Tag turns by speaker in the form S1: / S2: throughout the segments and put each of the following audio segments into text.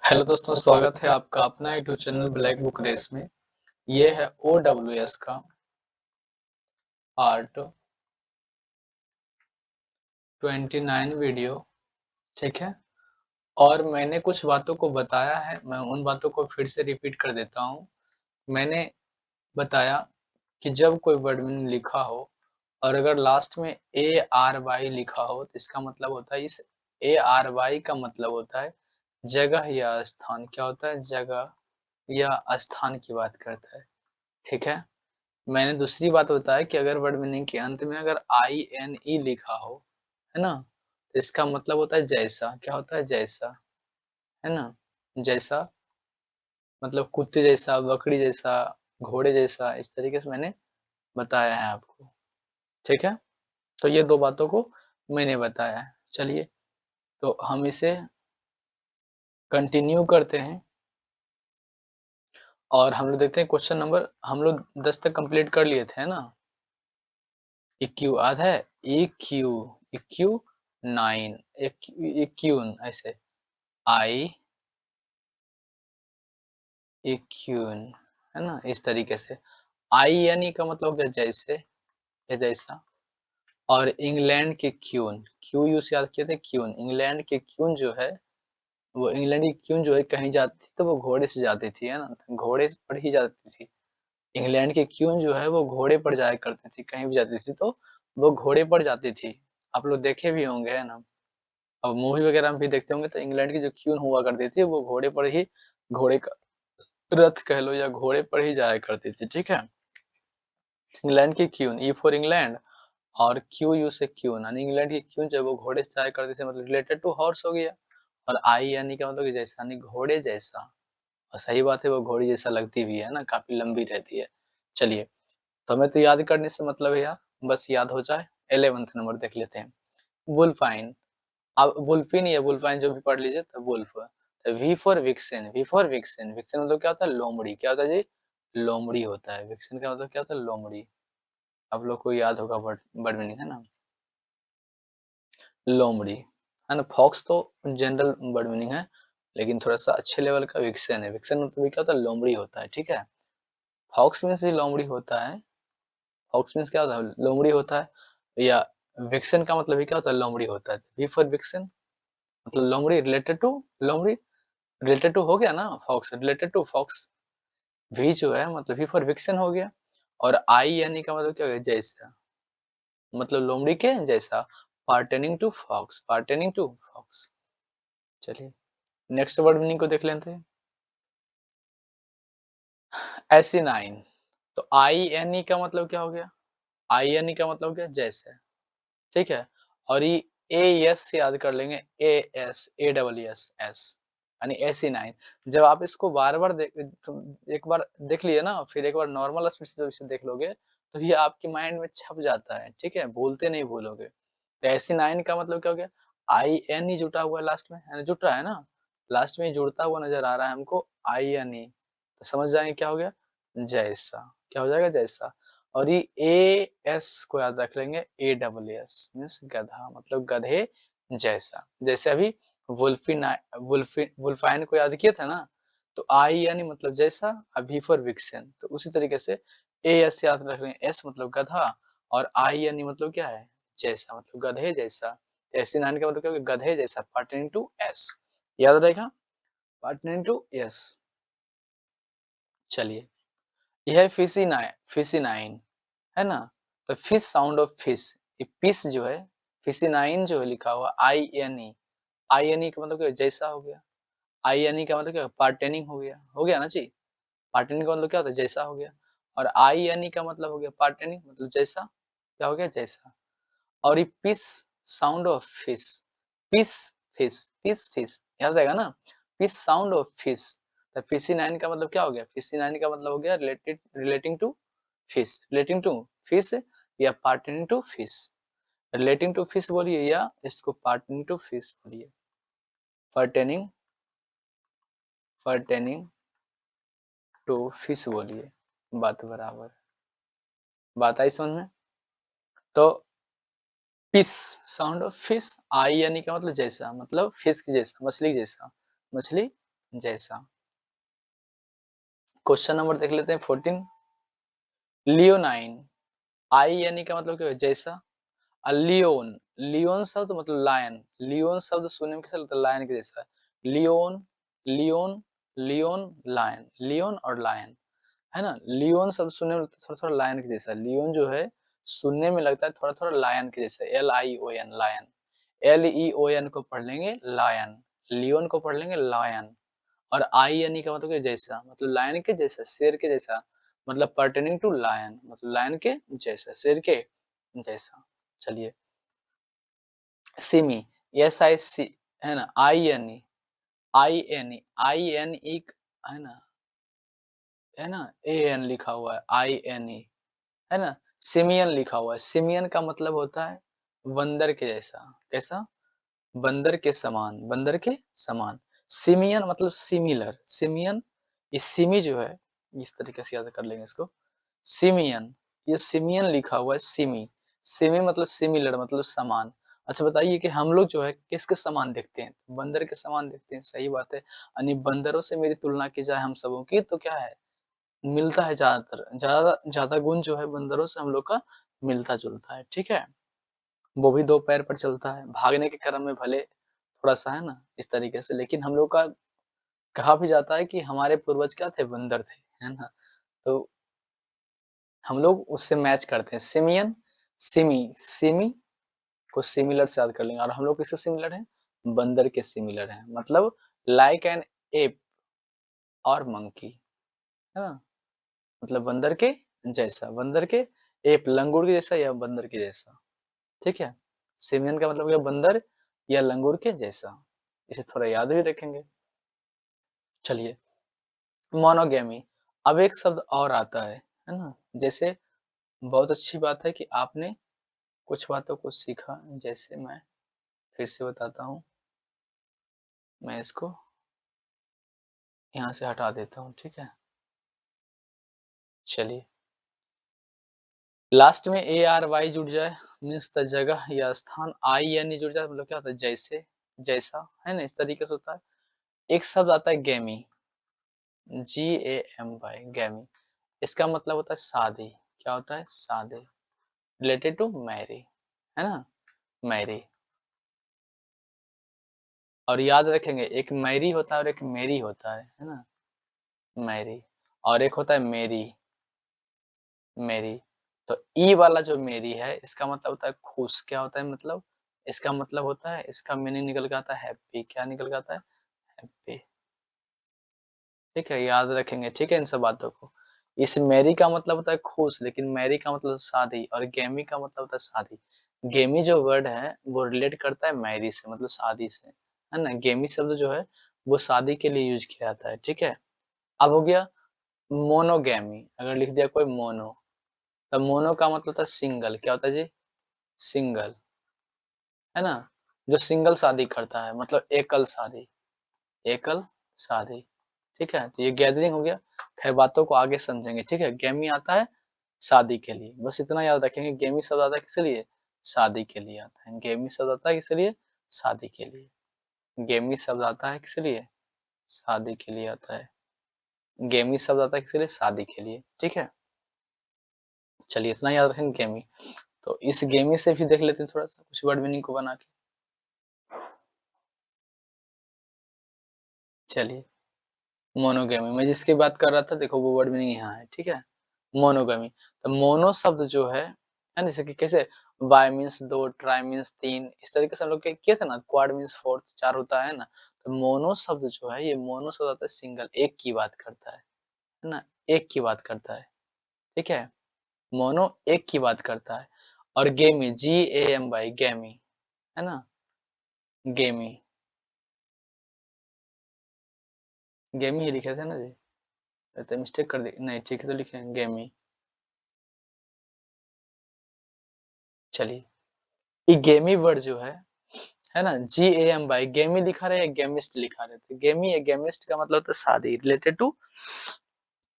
S1: Hello दोस्तों, स्वागत है आपका अपना YouTube channel Black Book Race में। ये है OWS का पार्ट 29 वीडियो, ठीक है। और मैंने कुछ बातों को बताया है, मैं उन बातों को फिर से रिपीट कर देता हूँ। मैंने बताया कि जब कोई वर्ड मीनिंग लिखा हो और अगर लास्ट में ARY लिखा हो तो इसका मतलब होता है, इस ARY का मतलब होता है जगह या स्थान। क्या होता है? जगह या स्थान की बात करता है, ठीक है। मैंने दूसरी बात बताया कि अगर वर्ड मीनिंग के अंत में अगर INE लिखा हो, है ना? तो इसका मतलब होता है जैसा। क्या होता है? जैसा, है ना? जैसा मतलब कुत्ते जैसा, बकरी जैसा, घोड़े जैसा, इस तरीके से मैंने बताया है आपको, ठीक है? तो ये 2 बातों को मैंने बताया है। चलिए, तो हम इसे कंटिन्यू करते हैं और हम लोग देखते हैं क्वेश्चन नंबर हम लोग 10 तक कंप्लीट कर लिए थे, है ना? EQ याद है? EQ, EQ 9, EQN ऐसे I EQN, है ना? इस तरीके से INE का मतलब क्या? जैसे या जैसा। और इंग्लैंड के क्यून, QU से याद किए थे क्यून। इंग्लैंड के क्यून जो है, वो इंग्लैंड की क्यून जो है कहीं जाती थी तो वो घोड़े से जाती थी, है ना? घोड़े पर ही जाती थी। इंग्लैंड की क्यून जो है वो घोड़े पर जाया करती थी, कहीं भी जाती थी तो वो घोड़े पर जाती थी। आप लोग देखे भी होंगे, है ना? अब मूवी वगैरह में भी देखते होंगे तो इंग्लैंड की जो क्वीन हुआ करती थी वो घोड़े पर ही, घोड़े का रथ कह लो या घोड़े पर ही जाया करती थी, ठीक है। इंग्लैंड की क्वीन, ई फॉर इंग्लैंड और क्यू यू से क्वीन, यानी इंग्लैंड की क्वीन जो है वो घोड़े से जाया करती थी, मतलब रिलेटेड टू हॉर्स हो गया। और आई यानी क्या मतलब कि जैसा, यानी घोड़े जैसा। और सही बात है, वो घोड़ी जैसा लगती भी है ना, काफी लंबी रहती है। चलिए, तो हमें तो याद करने से मतलब है यार, बस याद हो जाए। 11th नंबर देख लेते हैं। वुल्फाइन, अब वुल्फिन या वुल्फाइन जो भी पढ़ लीजिए, तो wolf. V for vixen, V for vixen, vixen मतलब क्या होता है? लोमड़ी। क्या होता है जी? लोमड़ी होता है। विक्सेन का मतलब क्या होता है? लोमड़ी। आप लोग को याद होगा वर्ड, वर्ड मीनिंग, है ना? लोमड़ी, है ना? फॉक्स तो जनरल वर्ड मीनिंग है, लेकिन थोड़ा सा अच्छे लेवल का विक्सेन है। विक्सेन मतलब भी क्या होता है? लोमड़ी होता है, ठीक है। फॉक्स मीन्स भी लोमड़ी होता है। फॉक्स मीन्स क्या होता है? लोमड़ी होता है। या विक्सेन का मतलब भी क्या होता है? लोमड़ी होता है। वी फॉर विक्सेन मतलब लोमड़ी, रिलेटेड टू लोमड़ी, रिलेटेड टू हो गया ना, fox related to fox. V जो है मतलब वी फॉर विक्सन हो गया। और आई यानी का मतलब क्या हो गया? जैसा, मतलब लोमड़ी के जैसा। Pertaining to fox, pertaining to fox. चलिए, नेक्स्ट वर्ड मीनिंग को देख लेते हैं। एसिनाइन, तो आई एन ई का मतलब क्या हो गया? आई एन ई का मतलब क्या? जैसे, ठीक है। और ये ए एस से याद कर लेंगे, A S, A double S S, यानी एसिनाइन। जब आप इसको बार बार एक बार देख लिए ना, फिर एक बार नॉर्मल स्पीड से जब इसे देख लोगे तो ये आपके माइंड में छप जाता है, ठीक है। भूलते नहीं, भूलोगे। तो एसिनाइन का मतलब क्या हो गया? आई एन ही जुटा हुआ है लास्ट में, है ना? जुट रहा है ना, लास्ट में जुड़ता हुआ नजर आ रहा है हमको, आई एन ई। तो समझ जाएंगे क्या हो गया? जैसा। क्या हो जाएगा? जैसा। और ये ए एस को याद रख लेंगे, ए डबल एस मीन्स गधा, मतलब गधे जैसा। जैसे अभी वुल्फाइन को याद किया था ना, तो आई यानी मतलब जैसा, अभी फॉर विक्सन, तो उसी तरीके से ए एस याद रख लेंगे, एस मतलब गधा और आई यानी मतलब क्या है? जैसा, मतलब गधे जैसा। ऐसे नाइन का मतलब क्या? गधे जैसा, पार्टनिंग टू एस। याद रहेगा, पार्टनिंग टू एस। चलिए, यह है फिशिनाइन, फिशिनाइन, है ना? तो फिश, साउंड ऑफ फिश, ये फिश जो है, फिशिनाइन जो है लिखा हुआ I N E, I N E का मतलब क्या? जैसा हो गया। आई एन ई का मतलब क्या? पार्टेनिंग हो गया ना जी। पार्टेनिंग का मतलब क्या होता है? जैसा हो गया। और आई एन ई का मतलब हो गया पार्टेनिंग, मतलब जैसा। क्या हो गया? जैसा। और ये fish, sound of fish, fish, fish, fish, fish, याद रहेगा ना? Fish, sound of fish. तो फिशिनाइन का मतलब क्या हो गया? फिशिनाइन का मतलब हो गया related, relating to fish, relating to fish या pertaining to fish. Relating to fish बोलिए या इसको पार्टनिंग टू फिश बोलिए। पर्टेनिंग, पर्टेनिंग टू फिश बोलिए। बात बराबर, बात आई समझ में? तो फिश, साउंड ऑफ फिश, आई यानी क्या मतलब? जैसा, मतलब फिश की जैसा, मछली जैसा, मछली जैसा। क्वेश्चन नंबर देख लेते हैं 14। लियोनाइन, आई यानी का मतलब क्या है? जैसा। लियोन, लियोन शब्द मतलब लायन, लियोन शब्द सुनने में कैसा लगता है? लायन के जैसा। Leon, leon, leon, lion, leon और लायन, है ना? लियोन शब्द सुनने में लगता है थोड़ा-थोड़ा लायन के जैसा। लियोन जो है सुनने में लगता है थोड़ा-थोड़ा लायन के जैसा। LION, lion. LEON को पढ़ लेंगे लायन, लियोन को पढ़ लेंगे लायन। और आई यानी का मतलब क्या? जैसा, मतलब लायन के जैसा, शेर के जैसा, मतलब पर्टेनिंग टू लायन, मतलब लायन के जैसा, शेर के जैसा। चलिए, सिमी, SIC, है ना? INE, INE, INE, है ना? है ना? AN लिखा हुआ है, INE, है ना? सिमियन लिखा हुआ है। सिमियन का मतलब होता है बंदर के जैसा। कैसा? बंदर के समान, बंदर के समान। सिमियन मतलब सिमिलर, सिमियन, ये सिमी जो है, इस तरीके से याद कर लेंगे इसको। सिमियन, ये सिमियन लिखा हुआ है, सिमी। सिमी मतलब सिमिलर, मतलब समान। अच्छा बताइए कि हम लोग जो है किसके समान दिखते हैं? बंदर के समान दिखते हैं, सही बात है। यानी बंदरों से मेरी तुलना की जाए हम सबों की तो क्या है? मिलता है ज़्यादातर, ज़्यादा ज़्यादा गुण जो है बंदरों से हम लोग का मिलता-जुलता है, ठीक है? वो भी 2 पैर पर चलता है, भागने के क्रम में भले थोड़ा-सा है ना, इस तरीके से, लेकिन हम लोग का कहा भी जाता है कि हमारे पूर्वज क्या थे? बंदर थे, है ना? तो हम लोग उससे मैच करते हैं। सिमियन, सिमी, सिमी को सिमिलर से याद कर लेंगे और हम लोग किससे सिमिलर हैं? बंदर के सिमिलर हैं। मतलब लाइक एन एप और मंकी, है ना? मतलब बंदर के जैसा, बंदर के एप, लंगूर के जैसा या बंदर के जैसा, ठीक है? सिमियन का मतलब हो गया बंदर या लंगूर के जैसा। इसे थोड़ा याद भी रखेंगे। चलिए, मोनोगेमी, अब एक शब्द और आता है ना? जैसे बहुत अच्छी बात है कि आपने कुछ बातों को सीखा, जैसे मैं फिर से बताता हूँ, मैं इसको यहाँ से हटा देता हूँ, ठीक है? चलिए, लास्ट में ARY जुड़ जाए मीन्स द जगह या स्थान, INE जुड़ जाए मतलब क्या होता है? जैसे, जैसा, है ना? इस तरीके से होता है। एक शब्द आता है गेमी, GAMY, गेमी। इसका मतलब होता है शादी। क्या होता है? शादी। रिलेटेड टू मैरी, है ना? मैरी। और याद रखेंगे, एक मैरी होता है और एक मेरी होता है ना? मैरी। और एक होता है मेरी, मेरी। तो ई वाला जो मेरी है, इसका मतलब होता है खुश। क्या होता है मतलब? इसका मतलब होता है, इसका मीनिंग निकल के आता है हैप्पी। क्या निकल के आता है? हैप्पी। ठीक है, याद रखेंगे, ठीक है, इन सब बातों को। इस मेरी का मतलब होता है खुश, लेकिन मैरी का मतलब शादी, और गेमी का मतलब होता है शादी। गेमी जो वर्ड है वो रिलेट करता है मैरी से, मतलब शादी से, है ना? गेमी शब्द जो है वो शादी के लिए यूज किया जाता है, ठीक है? अब हो गया मोनोगेमी। अगर लिख दिया कोई मोनो, तब मोनो का मतलब होता है सिंगल। क्या होता है जी? सिंगल, है ना? जो सिंगल शादी करता है, मतलब एकल शादी, एकल शादी, ठीक है? तो ये गैदरिंग हो गया। खैर बातों को आगे समझेंगे, ठीक है? गेमी आता है शादी के लिए, बस इतना याद रखेंगे। गेमी शब्द आता है किस लिए? शादी के लिए आता है। गेमी शब्द आता है किस लिए? शादी के लिए। गेमी शब्द आता है किस लिए? शादी के लिए आता है। गेमी शब्द आता है किस लिए? शादी के लिए, ठीक है? चलिए इतना याद रखेंगे गेमी। तो इस गेमी से भी देख लेते हैं थोड़ा सा कुछ वर्ड मीनिंग को बना के। चलिए, मोनोगेमी, मैं जिसकी बात कर रहा था देखो वो वर्ड मीनिंग यहाँ है, ठीक है? मोनोगमी। तो मोनो शब्द जो है ना? जैसे कि कैसे बाय मीन्स 2, ट्राई मीन्स 3, इस तरीके से हम लोग किए थे ना, क्वाड मीन्स 4, 4 होता है ना? तो मोनो शब्द जो है, ये मोनो शब्द आता है सिंगल, एक की बात करता है ना? एक की बात करता है, ठीक है? मोनो एक की बात करता है। और गेमी, GAMY, गेमी, है ना? गेमी, गेमी ही लिखे थे ना जी? तो मिस्टेक कर दी नहीं, ठीक है तो लिखे हैं गेमी। चलिए, ये गेमी वर्ड जो है ना? GAMY, गेमी लिखा रहे या गेमिस्ट लिखा रहे थे? गेमी या गेमिस्ट का मतलब होता है शादी, रिलेटेड टू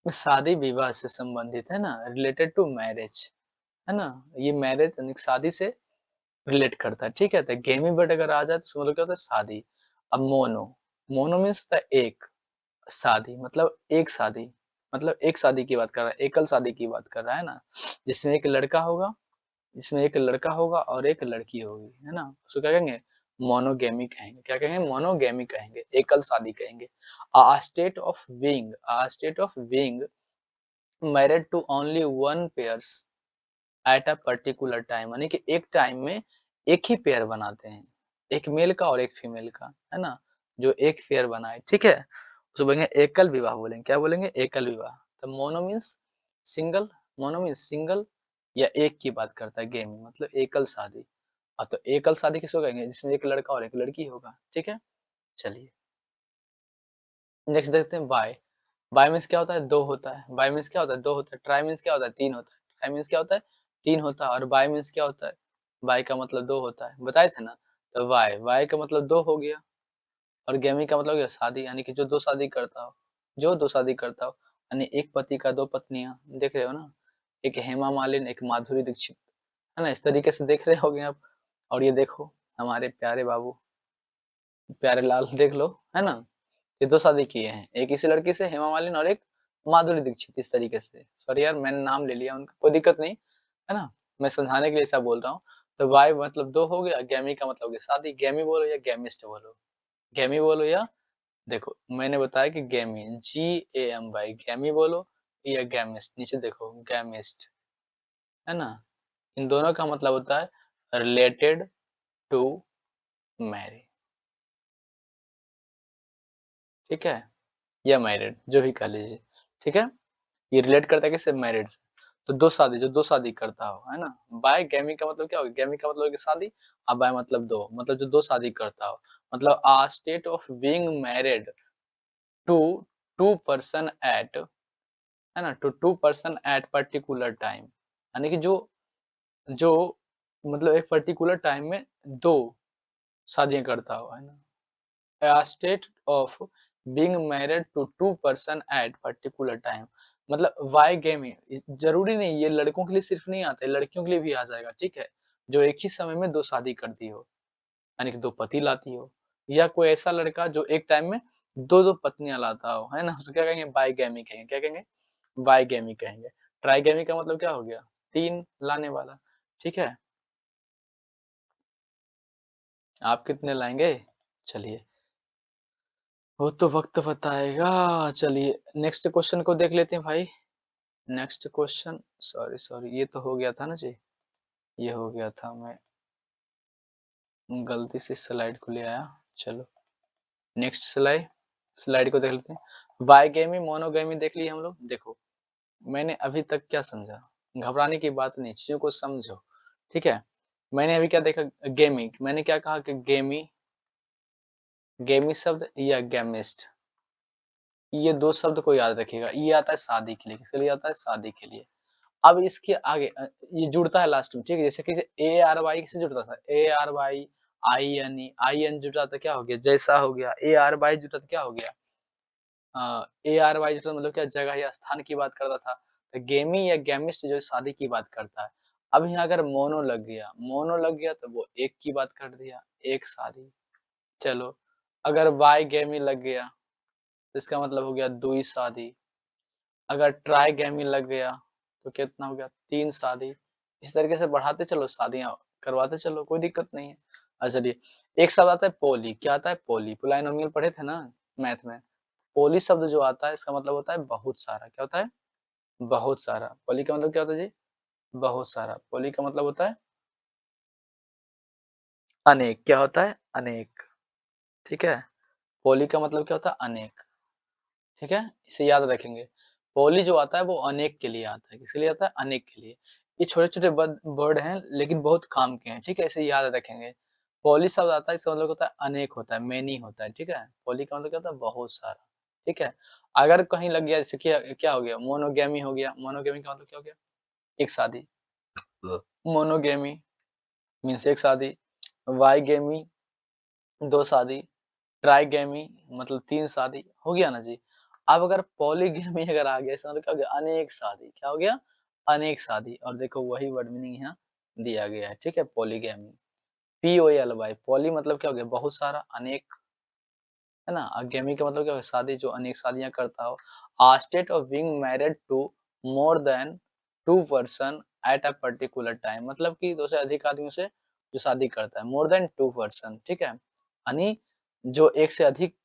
S1: शादी विवाह से संबंधित, है ना? रिलेटेड टू मैरिज, है ना? ये मैरिज यानी शादी से रिलेट करता है, ठीक है? तो गेमी वर्ड अगर आ जाए तो समझ लो क्या होता है? शादी। अब मोनो, मोनो मीन्स होता है एक, शादी मतलब एक शादी, मतलब एक शादी की बात कर रहा है, एकल शादी की बात कर रहा है ना, जिसमें एक लड़का होगा, जिसमें एक लड़का होगा और एक लड़की होगी, है ना? उसको क्या कहेंगे? मोनोगैमी कहेंगे। क्या कहेंगे? मोनोगैमी कहेंगे, एकल शादी कहेंगे। A state of being married to only one pairs at a particular time, यानी कि एक टाइम में एक ही पेयर बनाते हैं, एक मेल का और एक फीमेल का, है ना? जो एक पेयर बनाए, ठीक है? उसको बोलेंगे एकल विवाह बोलेंगे, क्या बोलेंगे? एकल विवाह। तो mono means single, mono means single या एक की बात करता है, गेम मतलब एकल शादी। तो एकल शादी किसको कहेंगे? जिसमें एक लड़का और एक लड़की होगा, ठीक है? चलिए, नेक्स्ट देखते हैं बाय। बाय मीन्स क्या होता है? 2 होता है। बाय मीन्स क्या होता है? 2 होता है। ट्राई मीन्स क्या होता है? 3 होता है। ट्राई मीन्स क्या होता है? 3 होता है और बाय मीन्स क्या होता है? बाय का मतलब 2 होता है। बताए थे ना? तो वाई, वाई का मतलब 2 हो गया और गेमी का मतलब क्या? शादी, यानी कि जो 2 शादी करता हो, जो 2 शादी करता हो, यानी एक पति का 2 पत्नियाँ, देख रहे हो ना? एक हेमा मालिनी, एक माधुरी दीक्षित, है ना? इस तरीके से देख रहे होंगे आप। और ये देखो, हमारे प्यारे बाबू, प्यारे लाल देख लो, है ना? ये 2 शादी किए हैं, एक इसी लड़की से हेमा मालिनी और एक माधुरी दीक्षित, इस तरीके से। सॉरी यार, मैंने नाम ले लिया उनका, कोई दिक्कत नहीं, है ना? मैं समझाने के लिए ऐसा बोल रहा हूँ। तो वाई मतलब 2 हो गया, गैमी का मतलब हो गया शादी, गैमी बोलो या गैमिस्ट बोलो, गैमी बोलो या देखो मैंने बताया कि गैमी, GAMY, गैमी बोलो या गैमिस्ट, नीचे देखो गैमिस्ट, है ना? इन दोनों का मतलब होता है रिलेटेड टू मैरी, ठीक है? या मैरिड, जो भी कह लीजिए, ठीक है? ये रिलेट करता है किससे? मैरिड से। तो 2 शादी, जो 2 शादी करता हो, है ना? बाय गैमी का मतलब क्या हो गया? गैमी का मतलब हो गया शादी, और बाय मतलब 2, मतलब जो 2 शादी करता हो। मतलब state of being married to 2 person at, है ना? To 2 person at particular time, यानी कि जो जो मतलब एक पर्टिकुलर टाइम में 2 शादियाँ करता हो, है ना? A state of being married to 2 person at particular time, मतलब वाइगेमी, जरूरी नहीं, ये लड़कों के लिए सिर्फ नहीं आता है, लड़कियों के लिए भी आ जाएगा, ठीक है? जो एक ही समय में 2 शादी करती हो, यानी कि 2 पति लाती हो, या कोई ऐसा लड़का जो एक टाइम में 2-2 पत्नियां लाता हो, है ना? उसको क्या कहेंगे? बाइगैमी कहेंगे। क्या कहेंगे? बाइगैमी कहेंगे। ट्राइगैमी का मतलब क्या हो गया? 3 लाने वाला, ठीक है? आप कितने लाएंगे? चलिए, वो तो वक्त बताएगा। चलिए, नेक्स्ट क्वेश्चन को देख लेते हैं भाई। नेक्स्ट क्वेश्चन, सॉरी सॉरी, ये तो हो गया था ना जी, ये हो गया था, मैं गलती से स्लाइड को ले आया। चलो, नेक्स्ट स्लाइड, स्लाइड को देख लेते हैं। बाइगेमी, मोनोगेमी देख लिए हम लोग। देखो, मैंने अभी तक क्या समझा? घबराने की बात नहीं, चीजों को समझो, ठीक है? मैंने अभी क्या देखा? गेमी, मैंने क्या कहा कि गेमी, गेमी शब्द या गेमिस्ट, ये 2 शब्द को याद रखिएगा। ये आता है शादी के लिए, किसके लिए आता है? शादी के लिए। अब इसके आगे ये जुड़ता है लास्ट में, ठीक है? जैसे कि ARY किससे जुड़ता था? ARY, INE, जुड़ा था, क्या हो गया? जैसा हो गया। ARY जुड़ा था, क्या हो गया? ARY जुड़ा मतलब क्या? जगह या स्थान की बात करता था। तो गेमी या गेमिस्ट जो शादी की बात करता है। अब यहाँ अगर मोनो लग गया तो वो एक की बात कर दिया, एक शादी। चलो, अगर बाय गेमी लग गया तो इसका मतलब हो गया 2 शादी। अगर ट्राइगैमी लग गया तो कितना हो गया? 3 शादी। इस तरीके से बढ़ाते चलो, शादियाँ करवाते चलो, कोई दिक्कत नहीं है। अच्छा चलिए, एक शब्द आता है पॉली, क्या आता है? पॉली, पॉलिनोमियल पढ़े थे ना मैथ में? पॉली शब्द जो आता है इसका मतलब होता है बहुत सारा, क्या होता है? बहुत सारा। पॉली का मतलब क्या होता है जी? बहुत सारा। पॉली का मतलब होता है अनेक, क्या होता है? अनेक, ठीक है? पॉली का मतलब क्या होता है? अनेक, ठीक है? इसे याद रखेंगे। पॉली जो आता है वो अनेक के लिए आता है, किसके लिए आता है? अनेक के लिए। ये छोटे-छोटे वर्ड हैं लेकिन बहुत काम के हैं, ठीक है? इसे याद रखेंगे। पॉली शब्द आता है, इसका मतलब होता है अनेक होता है, मेनी होता है, ठीक है? पॉली का मतलब क्या होता है? बहुत सारा, ठीक है? अगर कहीं लग गया, जैसे क्या क्या हो गया? मोनोगैमी हो गया। मोनोगैमी का मतलब क्या हो गया? एक शादी। मोनोगैमी मीन्स एक शादी। बाइगैमी 2 शादी। ट्राइगैमी मतलब 3 शादी, हो गया ना जी? अब अगर पॉलीगैमी अगर आ गया, इसका मतलब क्या हो गया? अनेक शादी, क्या हो गया? अनेक शादी। और देखो वही वर्ड मीनिंग यहाँ दिया गया है, ठीक है? पॉलीगैमी, POLY, पॉली मतलब क्या हो गया? बहुत सारा, अनेक है ना। अगेमी का मतलब क्या है, शादी, जो अनेक शादियां करता हो। A state of being married to more than two person at a particular time, मतलब कि दो से अधिक आदमियों से जो शादी करता है, मोर देन टू पर्सन, ठीक है, यानी जो एक से अधिक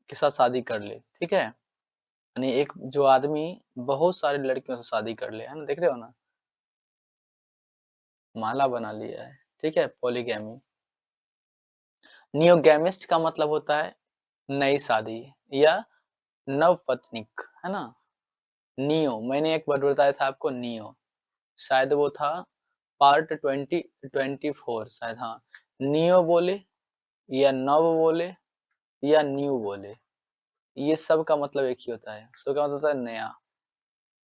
S1: के साथ शादी कर ले, ठीक है, यानी एक जो आदमी बहुत सारी लड़कियों से शादी कर ले, है ना, देख रहे हो ना, माला बना लिया है, ठीक है, पॉलीगैमी। नियोगैमिस्ट का मतलब होता है नई शादी या नवपत्निक, है ना। नियो, मैंने एक वर्ड बताया था आपको, नियो, शायद वो था पार्ट 2024 शायद, हाँ। नियो बोले या नव बोले या न्यू बोले, ये सब का मतलब एक ही होता है, सबका मतलब होता है नया,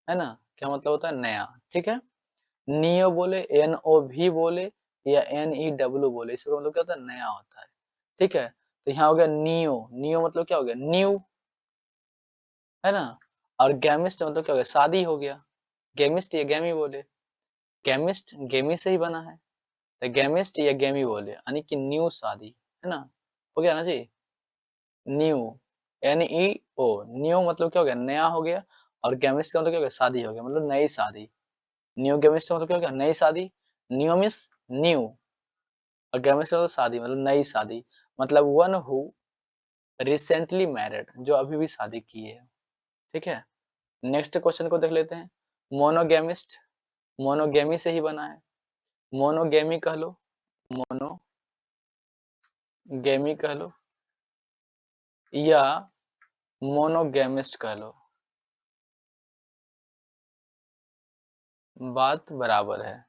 S1: है ना, क्या मतलब होता है नया, ठीक है। नियो बोले, एन ओ भी बोले या एन ई डब्ल्यू बोले, इसका मतलब क्या होता है, नया होता है, ठीक है। तो यहाँ हो गया नियो, नियो मतलब क्या हो गया, न्यू, है ना। और गैमिस्ट मतलब क्या हो गया, शादी हो गया, गेमिस्ट या गैमी बोले, गेमिस्ट गेमी से ही बना है, तो गेमिस्ट या गेमी बोले, यानी कि न्यू शादी, है ना, हो गया ना जी। न्यू, एन ई ओ, न्यू मतलब क्या हो गया, नया हो गया, और गेमिस्ट का मतलब क्या हो गया, शादी हो गया, मतलब नई शादी। न्यू गेमिस्ट का मतलब क्या हो गया, नई शादी, न्यू मीन्स न्यू, और गेमिस्ट का मतलब शादी, मतलब नई शादी, मतलब वन हु रिसेंटली मैरिड, जो अभी भी शादी की है, ठीक है। नेक्स्ट क्वेश्चन को देख लेते हैं। मोनोगेमिस्ट, मोनोगेमी से ही बना है, मोनोगेमी कह लो, मोनोगेमी कह लो या मोनोगेमिस्ट कह लो, बात बराबर है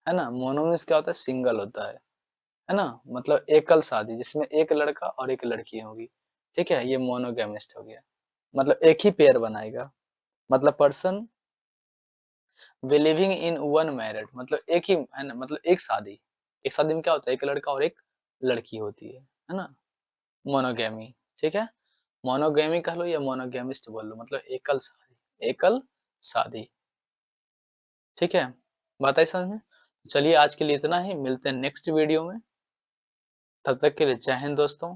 S1: ना। मोनो मीन्स क्या होता है, सिंगल होता है ना, मतलब एकल शादी जिसमें एक लड़का और एक लड़की होगी, ठीक है, ये मोनोगेमिस्ट हो गया, मतलब एक ही पेयर बनाएगा, मतलब person believing in one married, मतलब एक ही, है ना, मतलब एक शादी में क्या होता है, एक लड़का और एक लड़की होती है ना, मोनोगेमी, ठीक है। मोनोगेमी कह लो या मोनोगेमिस्ट बोल लो, मतलब एकल शादी, एकल शादी, ठीक है। बात आई समझ में। चलिए आज के लिए इतना ही, मिलते हैं नेक्स्ट वीडियो में, तब तक के लिए जय हिंद दोस्तों।